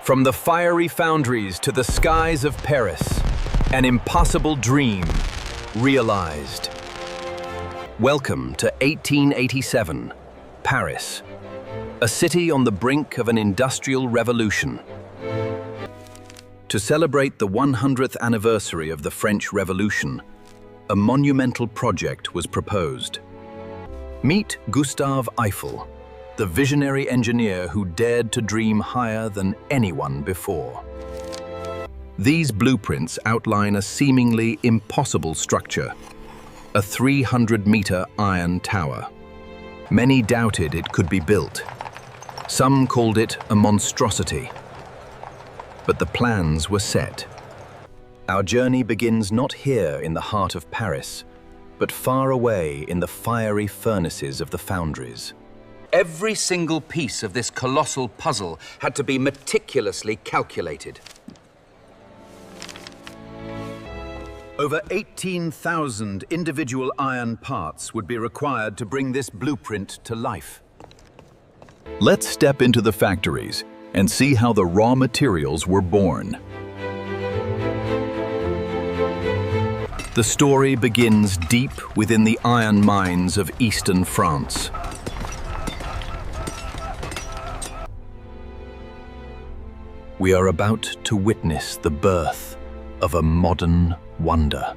From the fiery foundries to the skies of Paris, an impossible dream realized. Welcome to 1887, Paris, a city on the brink of an industrial revolution. To celebrate the 100th anniversary of the French Revolution, a monumental project was proposed. Meet Gustave Eiffel, the visionary engineer who dared to dream higher than anyone before. These blueprints outline a seemingly impossible structure, a 300-meter iron tower. Many doubted it could be built. Some called it a monstrosity. But the plans were set. Our journey begins not here in the heart of Paris, but far away in the fiery furnaces of the Foundries. Every single piece of this colossal puzzle had to be meticulously calculated. Over 18,000 individual iron parts would be required to bring this blueprint to life. Let's step into the factories and see how the raw materials were born. The story begins deep within the iron mines of eastern France. We are about to witness the birth of a modern wonder.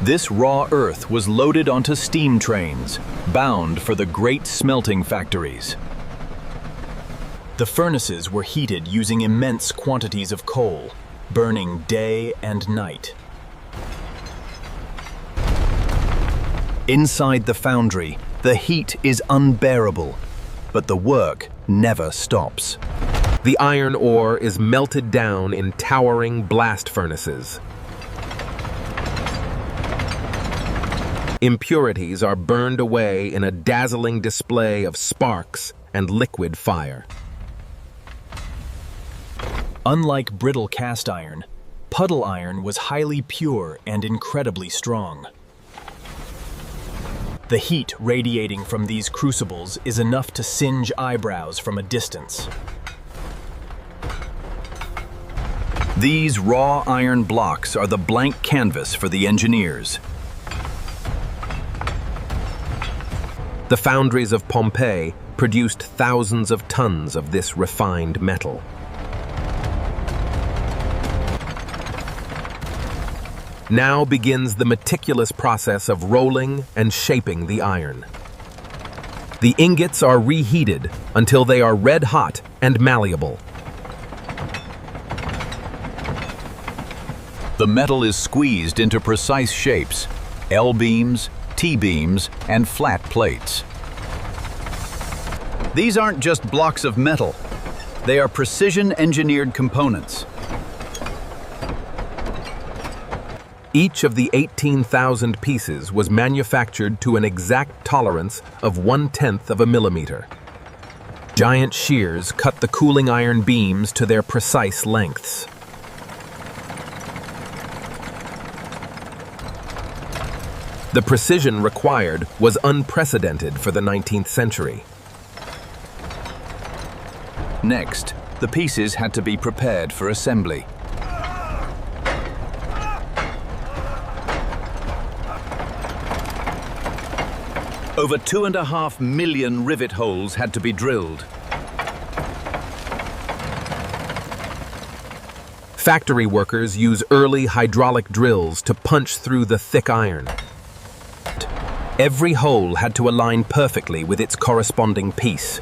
This raw earth was loaded onto steam trains, bound for the great smelting factories. The furnaces were heated using immense quantities of coal, burning day and night. Inside the foundry, the heat is unbearable, but the work never stops. The iron ore is melted down in towering blast furnaces. Impurities are burned away in a dazzling display of sparks and liquid fire. Unlike brittle cast iron, puddle iron was highly pure and incredibly strong. The heat radiating from these crucibles is enough to singe eyebrows from a distance. These raw iron blocks are the blank canvas for the engineers. The foundries of Pompeii produced thousands of tons of this refined metal. Now begins the meticulous process of rolling and shaping the iron. The ingots are reheated until they are red hot and malleable. The metal is squeezed into precise shapes, L-beams, T-beams, and flat plates. These aren't just blocks of metal. They are precision-engineered components. Each of the 18,000 pieces was manufactured to an exact tolerance of 1/10 of a millimeter. Giant shears cut the cooling iron beams to their precise lengths. The precision required was unprecedented for the 19th century. Next, the pieces had to be prepared for assembly. Over 2.5 million rivet holes had to be drilled. Factory workers use early hydraulic drills to punch through the thick iron. Every hole had to align perfectly with its corresponding piece.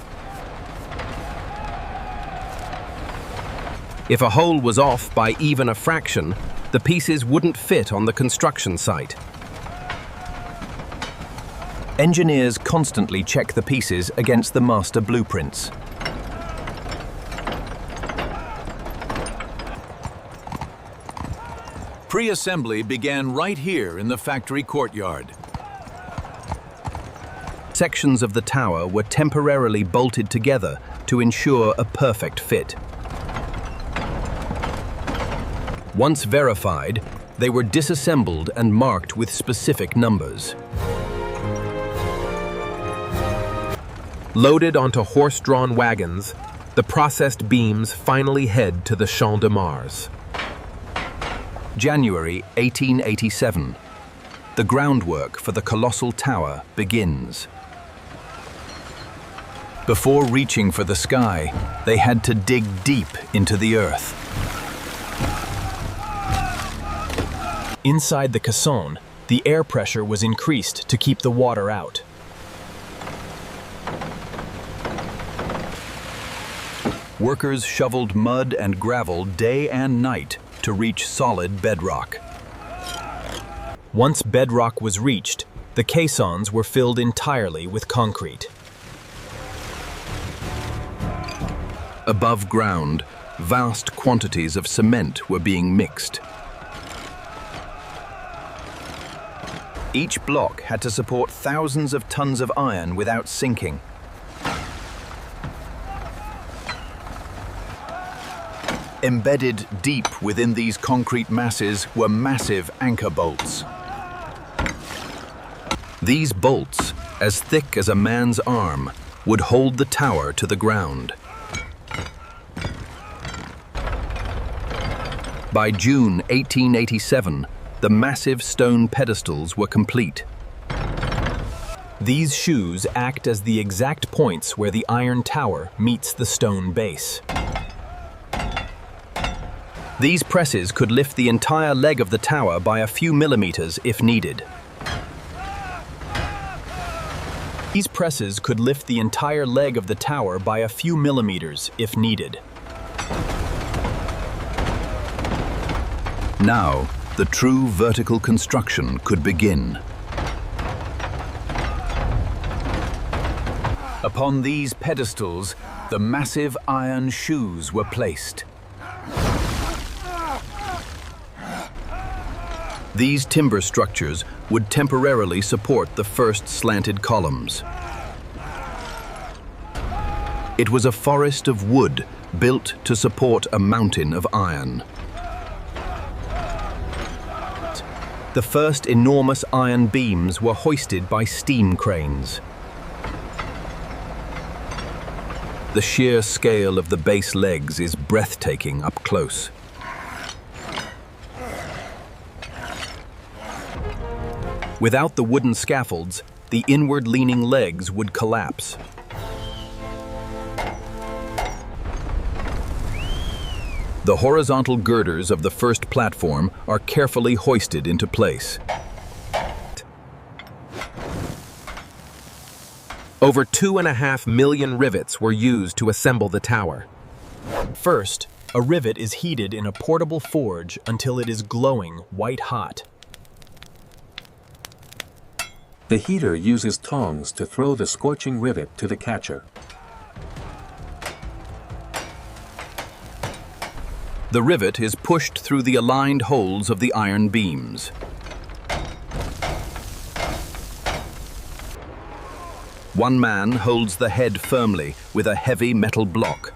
If a hole was off by even a fraction, the pieces wouldn't fit on the construction site. Engineers constantly check the pieces against the master blueprints. Pre-assembly began right here in the factory courtyard. Sections of the tower were temporarily bolted together to ensure a perfect fit. Once verified, they were disassembled and marked with specific numbers. Loaded onto horse-drawn wagons, The processed beams finally head to the Champ de Mars. January 1887. The groundwork for the colossal tower begins. Before reaching for the sky, they had to dig deep into the earth. Inside the caisson, the air pressure was increased to keep the water out. Workers shoveled mud and gravel day and night to reach solid bedrock. Once bedrock was reached, the caissons were filled entirely with concrete. Above ground, vast quantities of cement were being mixed. Each block had to support thousands of tons of iron without sinking. Embedded deep within these concrete masses were massive anchor bolts. These bolts, as thick as a man's arm, would hold the tower to the ground. By June 1887, the massive stone pedestals were complete. These shoes act as the exact points where the iron tower meets the stone base. These presses could lift the entire leg of the tower by a few millimeters if needed. These presses could lift the entire leg of the tower by a few millimeters if needed. Now, the true vertical construction could begin. Upon these pedestals, the massive iron shoes were placed. These timber structures would temporarily support the first slanted columns. It was a forest of wood built to support a mountain of iron. The first enormous iron beams were hoisted by steam cranes. The sheer scale of the base legs is breathtaking up close. Without the wooden scaffolds, the inward-leaning legs would collapse. The horizontal girders of the first platform are carefully hoisted into place. Over 2.5 million rivets were used to assemble the tower. First, a rivet is heated in a portable forge until it is glowing white hot. The heater uses tongs to throw the scorching rivet to the catcher. The rivet is pushed through the aligned holes of the iron beams. One man holds the head firmly with a heavy metal block.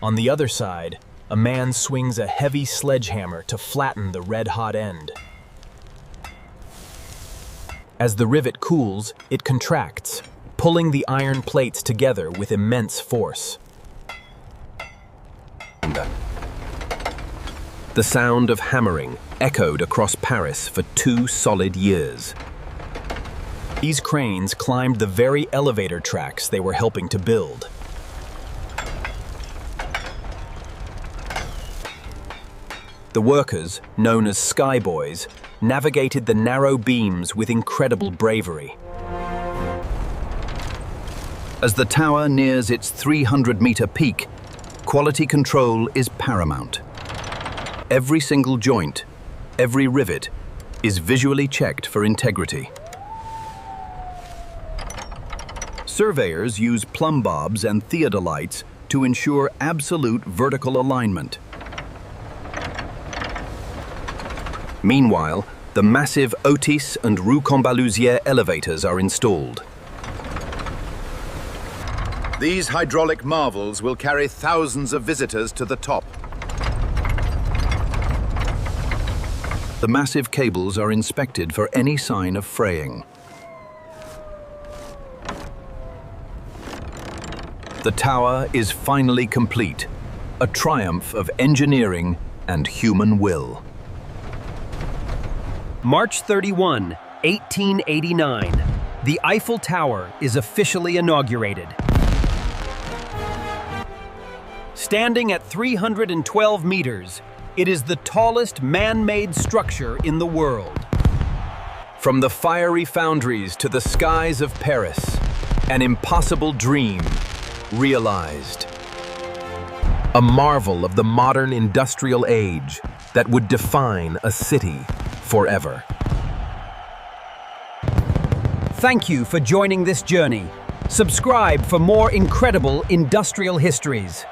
On the other side, a man swings a heavy sledgehammer to flatten the red-hot end. As the rivet cools, it contracts, pulling the iron plates together with immense force. The sound of hammering echoed across Paris for 2 solid years. These cranes climbed the very elevator tracks they were helping to build. The workers, known as skyboys, navigated the narrow beams with incredible bravery. As the tower nears its 300-meter peak, quality control is paramount. Every single joint, every rivet, is visually checked for integrity. Surveyors use plumb bobs and theodolites to ensure absolute vertical alignment. Meanwhile, the massive Otis and Rue Combaluzier elevators are installed. These hydraulic marvels will carry thousands of visitors to the top. The massive cables are inspected for any sign of fraying. The tower is finally complete, a triumph of engineering and human will. March 31, 1889. The Eiffel Tower is officially inaugurated. Standing at 312 meters, it is the tallest man-made structure in the world. From the fiery Foundries to the skies of Paris, an impossible dream realized. A marvel of the modern industrial age that would define a city forever. Thank you for joining this journey. Subscribe for more incredible industrial histories.